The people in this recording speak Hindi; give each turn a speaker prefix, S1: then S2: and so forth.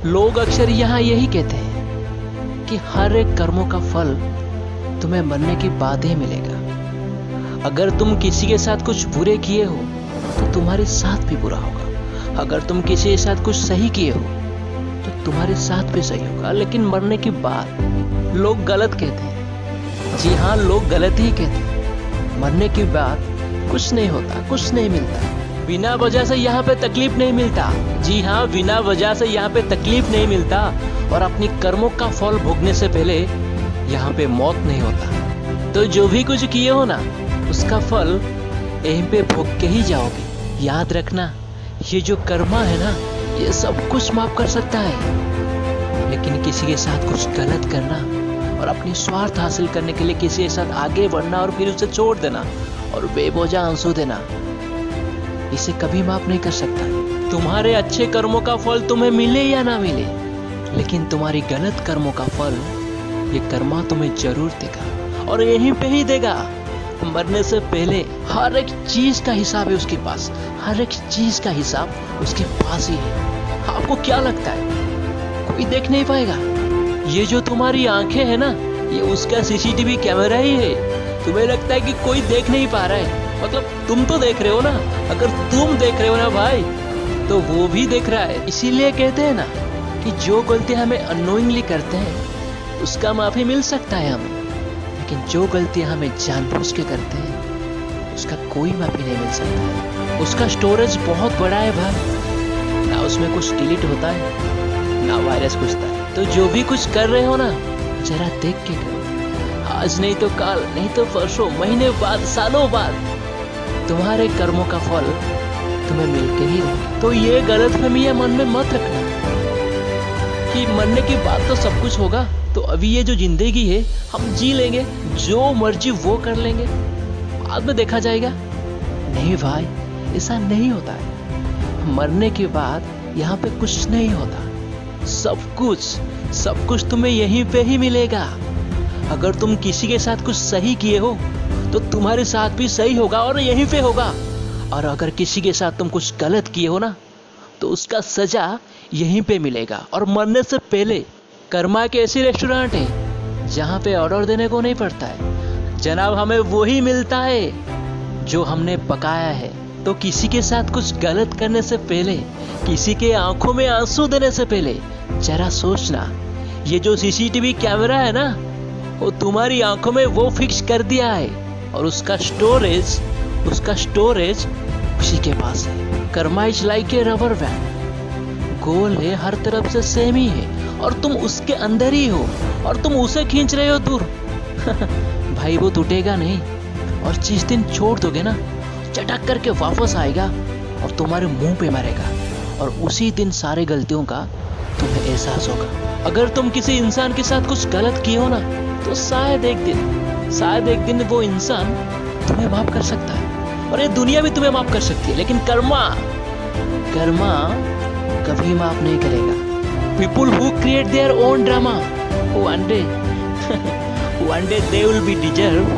S1: लोग अक्सर यहाँ यही कहते हैं कि हर एक कर्मों का फल तुम्हें मरने के बाद ही मिलेगा। अगर तुम किसी के साथ कुछ बुरे किए हो तो तुम्हारे साथ भी बुरा होगा। अगर तुम किसी के साथ कुछ सही किए हो तो तुम्हारे साथ भी सही होगा। लेकिन मरने के बाद लोग गलत कहते हैं। जी हाँ, लोग गलत ही कहते हैं। मरने के बाद कुछ नहीं होता, कुछ नहीं मिलता। बिना वजह से यहाँ पे तकलीफ नहीं मिलता। जी हाँ, बिना वजह से यहाँ पे तकलीफ नहीं मिलता। और अपनी कर्मों का फल भोगने से पहले यहाँ पे मौत नहीं होता। तो जो भी कुछ किए हो ना, उसका फल यहीं पे भोग के ही जाओगे। याद रखना, ये जो कर्मा है ना, ये सब कुछ माफ कर सकता है। लेकिन किसी के साथ कुछ गलत करना और अपनी स्वार्थ हासिल करने के लिए किसी के साथ आगे बढ़ना और फिर उसे छोड़ देना और बेवजह आंसू देना, इसे कभी माफ नहीं कर सकता। तुम्हारे अच्छे कर्मों का फल तुम्हें मिले या ना मिले, लेकिन तुम्हारी गलत कर्मों का फल ये कर्मा तुम्हें जरूर देगा और यहीं पे ही देगा। मरने से पहले हर एक चीज का हिसाब है उसके पास। हर एक चीज का हिसाब उसके पास ही है। आपको क्या लगता है कोई देख नहीं पाएगा? ये जो तुम्हारी आंखें है ना, ये उसका सीसीटीवी कैमरा ही है। तुम्हें लगता है कि कोई देख नहीं पा रहा है, मतलब तुम तो देख रहे हो ना। अगर तुम देख रहे हो ना भाई, तो वो भी देख रहा है। इसीलिए कहते हैं ना कि जो गलती हमें अननोइंगली करते हैं उसका माफी मिल सकता है हमें, लेकिन जो गलतियां हमें जानबूझ के करते हैं उसका कोई माफी नहीं मिल सकता। उसका स्टोरेज बहुत बड़ा है भाई, ना उसमें कुछ डिलीट होता है ना वायरस घुसता है। तो जो भी कुछ कर रहे हो ना, जरा देख के करो। आज नहीं तो कल, नहीं तो परसों, महीने बाद, सालों बाद तुम्हारे कर्मों का फल तुम्हें मिलके ही रहेगा। तो ये गलतफहमियां मन में मत रखना कि मरने के बाद तो सब कुछ होगा, तो अभी ये जो जिंदगी है हम जी लेंगे, जो मर्जी वो कर लेंगे, बाद में देखा जाएगा। नहीं भाई, ऐसा नहीं होता है। मरने के बाद यहाँ पे कुछ नहीं होता। सब कुछ तुम्हें यहीं पे ही मिलेगा। अगर तुम किसी के साथ कुछ सही किए हो तो तुम्हारे साथ भी सही होगा और यहीं पे होगा। और अगर किसी के साथ तुम कुछ गलत किए हो ना, तो उसका सजा यहीं पे मिलेगा। और मरने से पहले कर्मा के ऐसी रेस्टोरेंट है जहाँ पे ऑर्डर देने को नहीं पड़ता है जनाब, हमें वही मिलता है जो हमने पकाया है। तो किसी के साथ कुछ गलत करने से पहले, किसी के आंखों में आंसू देने से पहले जरा सोचना। ये जो सीसीटीवी कैमरा है ना, वो तुम्हारी आंखों में वो फिक्स कर दिया है और उसका स्टोरेज उसी के पास है। Karma is like a rubber band, गोल है, हर तरफ से सेम ही है और तुम उसके अंदर ही हो और तुम उसे खींच रहे हो दूर। भाई वो टूटेगा नहीं और जिस दिन छोड़ दोगे ना, चटक करके वापस आएगा और तुम्हारे मुंह पे मारेगा और उसी दिन सारे गलतियों का तुम्हें एहसास होगा। अगर तुम किसी इंसान के साथ कुछ गलत किए हो ना, तो शायद एक दिन वो इंसान तुम्हें माफ कर सकता है और ये दुनिया भी तुम्हें माफ कर सकती है। लेकिन कर्मा कभी माफ नहीं करेगा। People who create their own drama, one day they will be deserved